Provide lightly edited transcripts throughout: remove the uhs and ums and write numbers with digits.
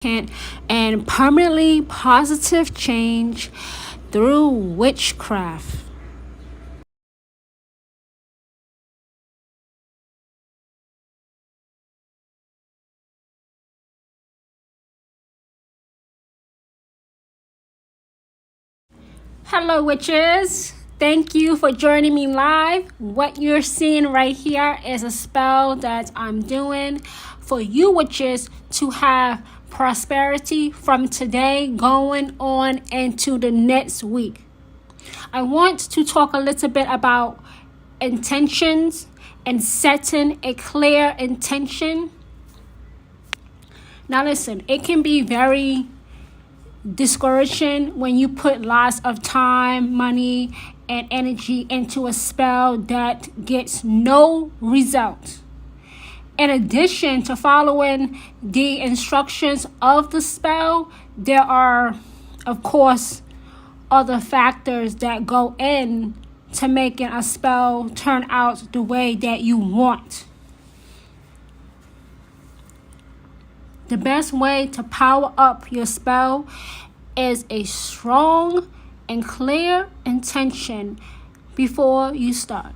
and permanently positive change through witchcraft. Hello, witches. Thank you for joining me live. What you're seeing right here is a spell that I'm doing for you witches to have prosperity from today going on into the next week. I want to talk a little bit about intentions and setting a clear intention. Now listen, it can be very discouraging when you put lots of time, money, and energy into a spell that gets no result. In addition to following the instructions of the spell, there are, of course, other factors that go in to making a spell turn out the way that you want. The best way to power up your spell is a strong and clear intention before you start.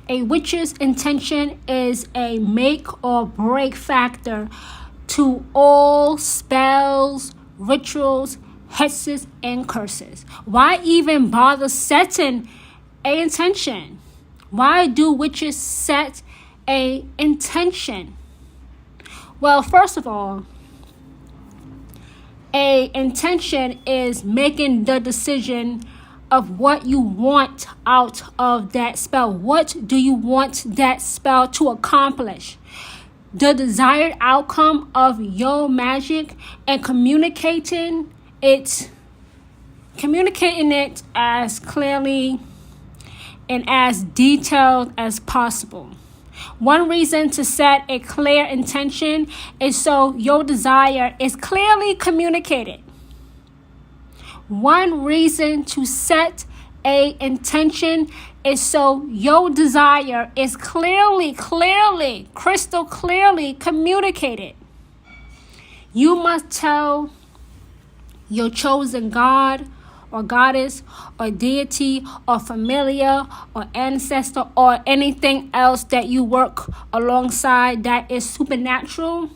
A witch's intention is a make or break factor to all spells, rituals, hexes, and curses. Why even bother setting an intention? Why do witches set an intention? Well, first of all, a intention is making the decision of what you want out of that spell. What do you want that spell to accomplish? The desired outcome of your magic, and communicating it as clearly and as detailed as possible. One reason to set a clear intention is so your desire is clearly communicated. One reason to set a intention is so your desire is clearly, crystal clearly communicated. You must tell your chosen God or goddess or deity or familiar or ancestor or anything else that you work alongside that is supernatural,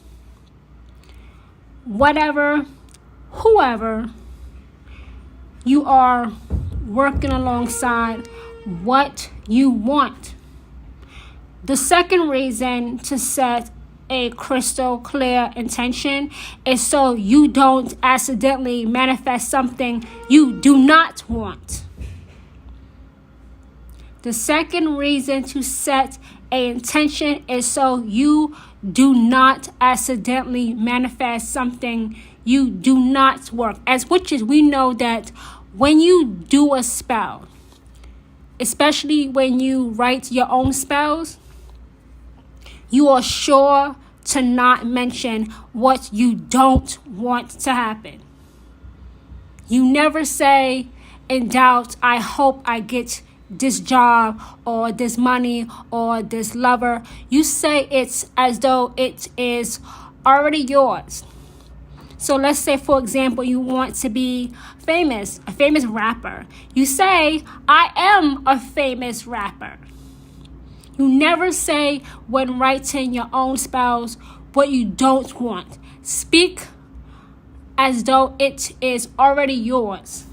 whoever you are working alongside, what you want. The second reason to set a crystal clear intention is so you don't accidentally manifest something you do not want. The second reason to set an intention is so you do not accidentally manifest something you do not want. As witches, we know that when you do a spell, especially when you write your own spells, you are sure to not mention what you don't want to happen. You never say in doubt, I hope I get this job or this money or this lover. You say it's as though it is already yours. So let's say, for example, you want to be famous, a famous rapper. You say, I am a famous rapper. You never say when writing your own spells what you don't want. Speak as though it is already yours.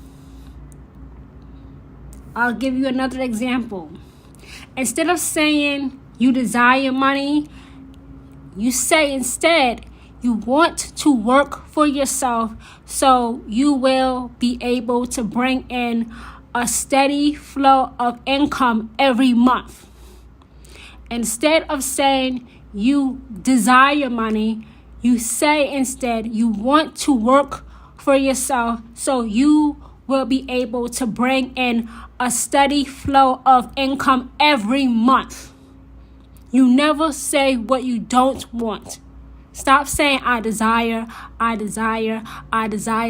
I'll give you another example. Instead of saying you desire money, you say instead you want to work for yourself so you will be able to bring in a steady flow of income every month. Instead of saying you desire money, you say instead you want to work for yourself so you will be able to bring in a steady flow of income every month. You never say what you don't want. Stop saying I desire.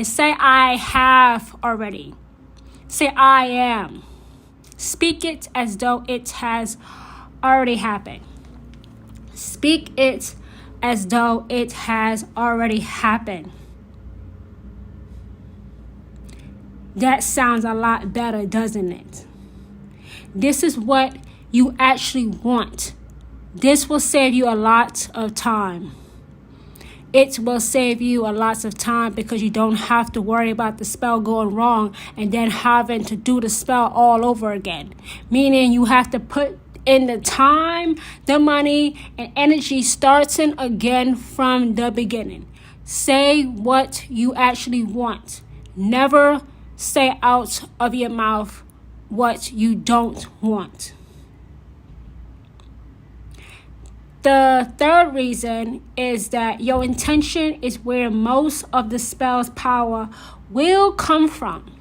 Say I have already. Say I am. Speak it as though it has already happened. Speak it as though it has already happened. That sounds a lot better, doesn't it? This is what you actually want. This will save you a lot of time. It will save you a lot of time because you don't have to worry about the spell going wrong and then having to do the spell all over again. Meaning you have to put in the time, the money, and energy starting again from the beginning. Say what you actually want. Never say out of your mouth what you don't want. The third reason is that your intention is where most of the spell's power will come from.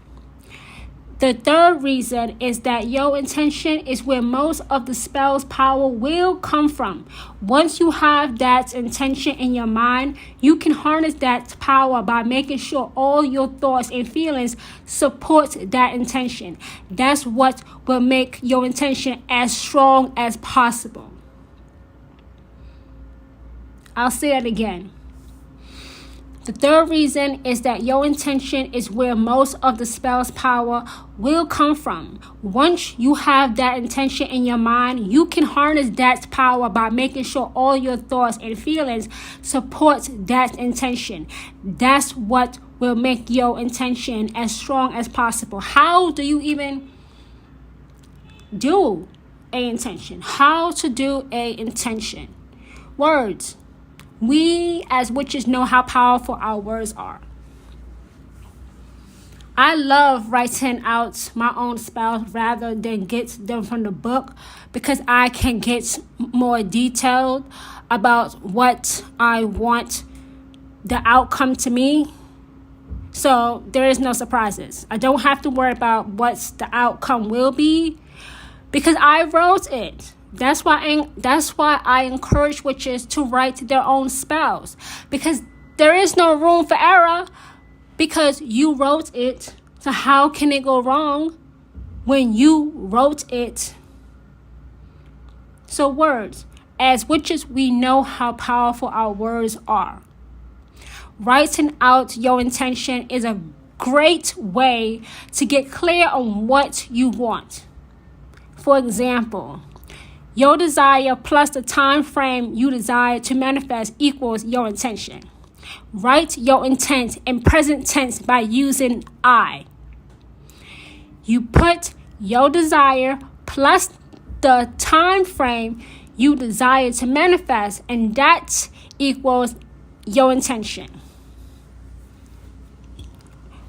The third reason is that your intention is where most of the spell's power will come from. Once you have that intention in your mind, you can harness that power by making sure all your thoughts and feelings support that intention. That's what will make your intention as strong as possible. I'll say it again. The third reason is that your intention is where most of the spell's power will come from. Once you have that intention in your mind, you can harness that power by making sure all your thoughts and feelings support that intention. That's what will make your intention as strong as possible. How do you even do an intention? How to do an intention? Words. We as witches know how powerful our words are. I love writing out my own spells rather than get them from the book because I can get more detailed about what I want the outcome to me. So there is no surprises. I don't have to worry about what the outcome will be because I wrote it. That's why I encourage witches to write their own spells, because there is no room for error because you wrote it. So how can it go wrong when you wrote it? So words. As witches, we know how powerful our words are. Writing out your intention is a great way to get clear on what you want. For example, your desire plus the time frame you desire to manifest equals your intention. Write your intent in present tense by using I. You put your desire plus the time frame you desire to manifest, and that equals your intention.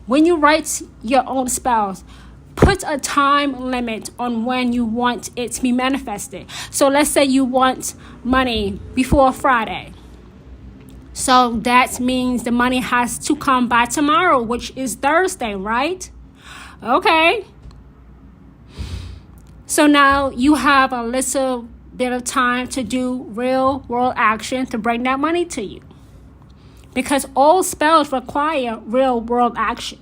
When you write your own spells, put a time limit on when you want it to be manifested. So let's say you want money before Friday. So that means the money has to come by tomorrow, which is Thursday, right? Okay. So now you have a little bit of time to do real world action to bring that money to you. Because all spells require real world action.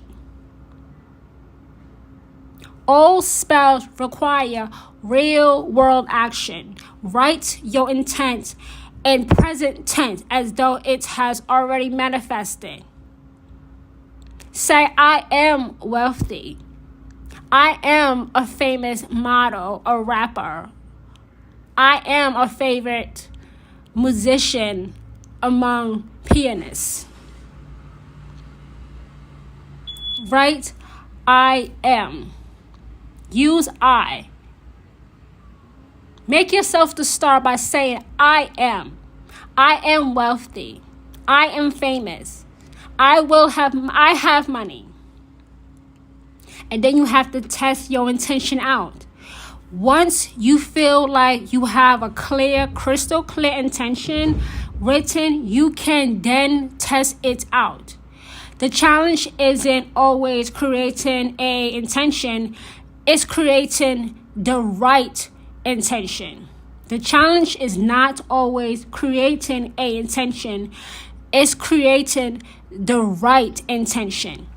All spells require real world action. Write your intent in present tense as though it has already manifested. Say, I am wealthy. I am a famous model, a rapper. I am a favorite musician among pianists. Write, I am. Use I. Make yourself the star by saying, I am. I am wealthy. I am famous. I have money. And then you have to test your intention out. Once you feel like you have a clear, crystal clear intention written, you can then test it out. The challenge isn't always creating an intention. It's creating the right intention. The challenge is not always creating an intention. It's creating the right intention.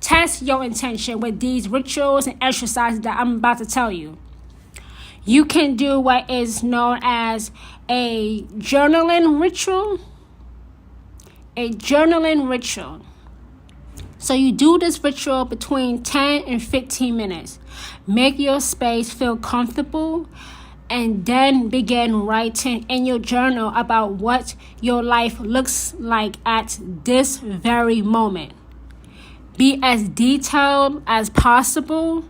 Test your intention with these rituals and exercises that I'm about to tell you. You can do what is known as a journaling ritual. A journaling ritual. So you do this ritual between 10 and 15 minutes. Make your space feel comfortable and then begin writing in your journal about what your life looks like at this very moment. Be as detailed as possible.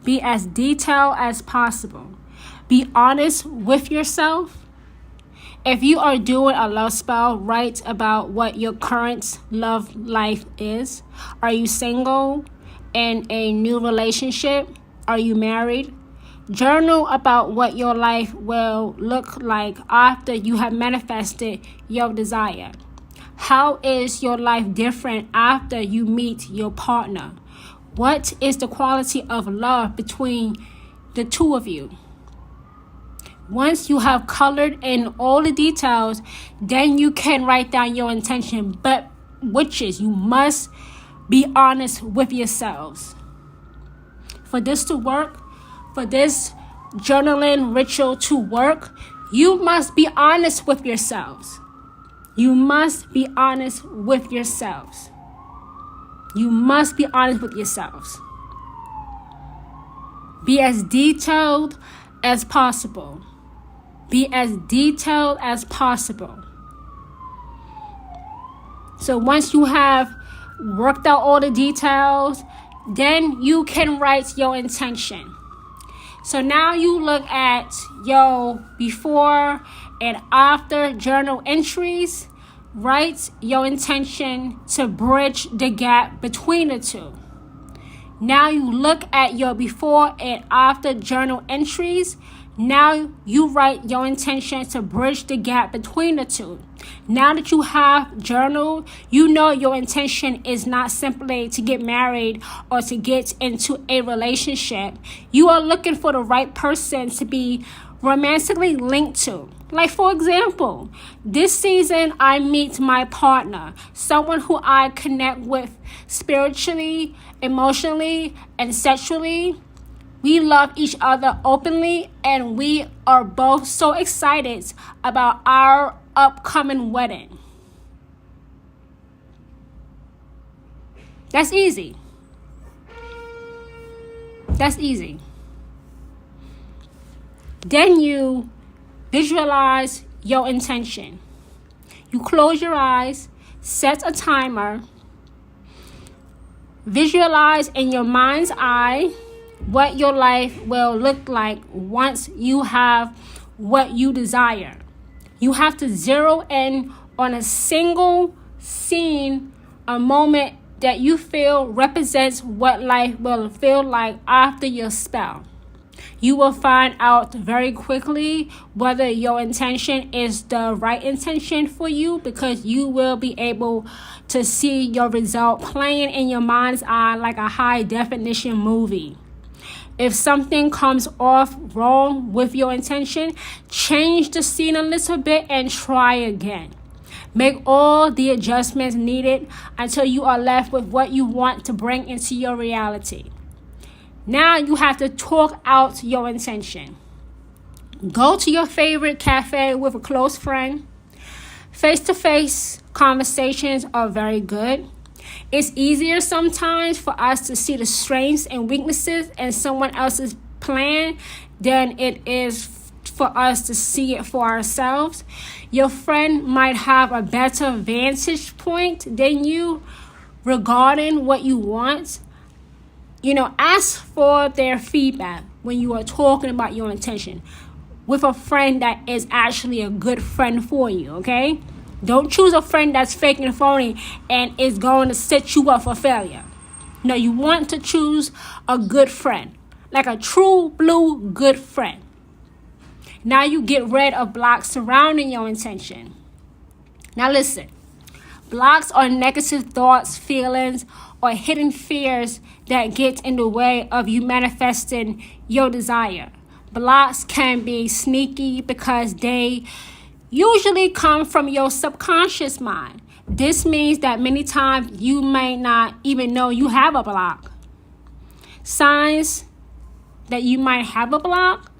Be as detailed as possible. Be honest with yourself. If you are doing a love spell, write about what your current love life is. Are you single? In a new relationship? Are you married? Journal about what your life will look like after you have manifested your desire. How is your life different after you meet your partner? What is the quality of love between the two of you? Once you have colored in all the details, then you can write down your intention. But witches, you must be honest with yourselves. For this to work, for this journaling ritual to work, you must be honest with yourselves. You must be honest with yourselves. You must be honest with yourselves. Be as detailed as possible. Be as detailed as possible. So once you have worked out all the details, then you can write your intention. So now you look at your before and after journal entries. Write your intention to bridge the gap between the two. Now you look at your before and after journal entries. Now you write your intention to bridge the gap between the two. Now that you have journaled, you know your intention is not simply to get married or to get into a relationship. You are looking for the right person to be romantically linked to. Like, for example, this season I meet my partner, someone who I connect with spiritually, emotionally, and sexually. We love each other openly, and we are both so excited about our upcoming wedding. That's easy. That's easy. Then you visualize your intention. You close your eyes, set a timer, visualize in your mind's eye what your life will look like once you have what you desire. You have to zero in on a single scene, a moment that you feel represents what life will feel like after your spell. You will find out very quickly whether your intention is the right intention for you, because you will be able to see your result playing in your mind's eye like a high definition movie. If something comes off wrong with your intention, change the scene a little bit and try again. Make all the adjustments needed until you are left with what you want to bring into your reality. Now you have to talk out your intention. Go to your favorite cafe with a close friend. Face-to-face conversations are very good. It's easier sometimes for us to see the strengths and weaknesses in someone else's plan than it is for us to see it for ourselves. Your friend might have a better vantage point than you regarding what you want. Ask for their feedback when you are talking about your intention with a friend that is actually a good friend for you, okay? Don't choose a friend that's fake and phony and is going to set you up for failure. No, you want to choose a good friend, like a true blue good friend. Now you get rid of blocks surrounding your intention. Now listen, blocks are negative thoughts, feelings, or hidden fears that get in the way of you manifesting your desire. Blocks can be sneaky because they usually come from your subconscious mind. This means that many times you may not even know you have a block. Signs that you might have a block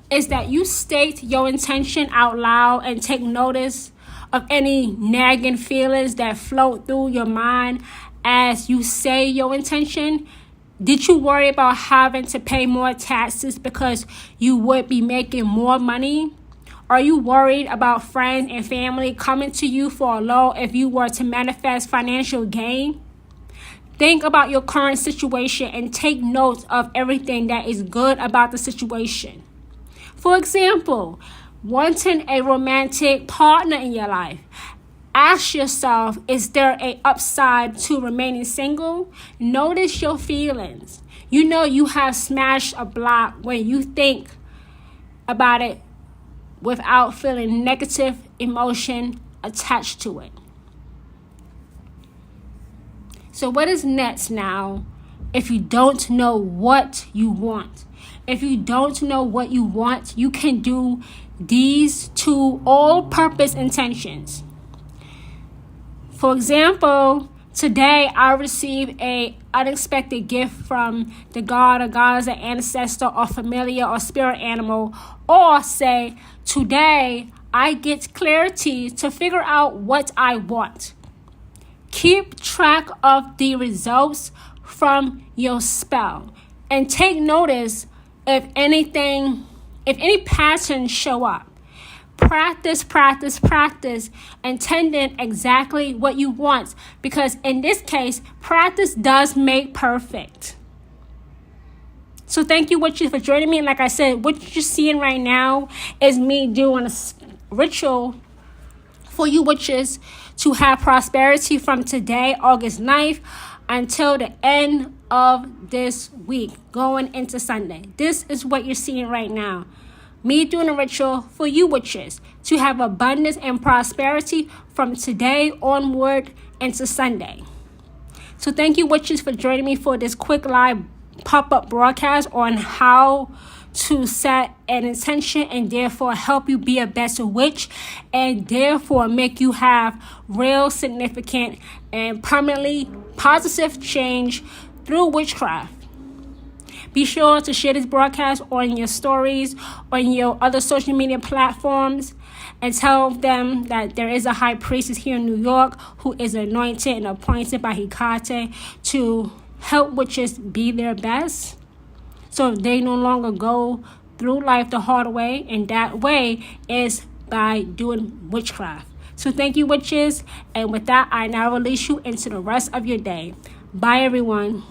is that you state your intention out loud and take notice of any nagging feelings that float through your mind as you say your intention. Did you worry about having to pay more taxes because you would be making more money? Are you worried about friends and family coming to you for a loan if you were to manifest financial gain? Think about your current situation and take note of everything that is good about the situation. For example, wanting a romantic partner in your life. Ask yourself, is there an upside to remaining single? Notice your feelings. You know you have smashed a block when you think about it without feeling negative emotion attached to it. So what is next now if you don't know what you want? If you don't know what you want, you can do these two all-purpose intentions. For example, today I received an unexpected gift from the god or goddess, an ancestor or familiar or spirit animal. Or say, today I get clarity to figure out what I want. Keep track of the results from your spell and take notice if any patterns show up. Practice, intending exactly what you want, because in this case, practice does make perfect. So thank you, witches, for joining me. Like I said, what you're seeing right now is me doing a ritual for you, witches, to have prosperity from today, August 9th, until the end of this week, going into Sunday. This is what you're seeing right now. Me doing a ritual for you, witches, to have abundance and prosperity from today onward into Sunday. So thank you, witches, for joining me for this quick live pop-up broadcast on how to set an intention and therefore help you be a better witch and therefore make you have real, significant, and permanently positive change through witchcraft. Be sure to share this broadcast on your stories, on your other social media platforms, and tell them that there is a high priestess here in New York who is anointed and appointed by Hecate to help witches be their best, so they no longer go through life the hard way, and that way is by doing witchcraft. So thank you, witches, and with that, I now release you into the rest of your day. Bye, everyone.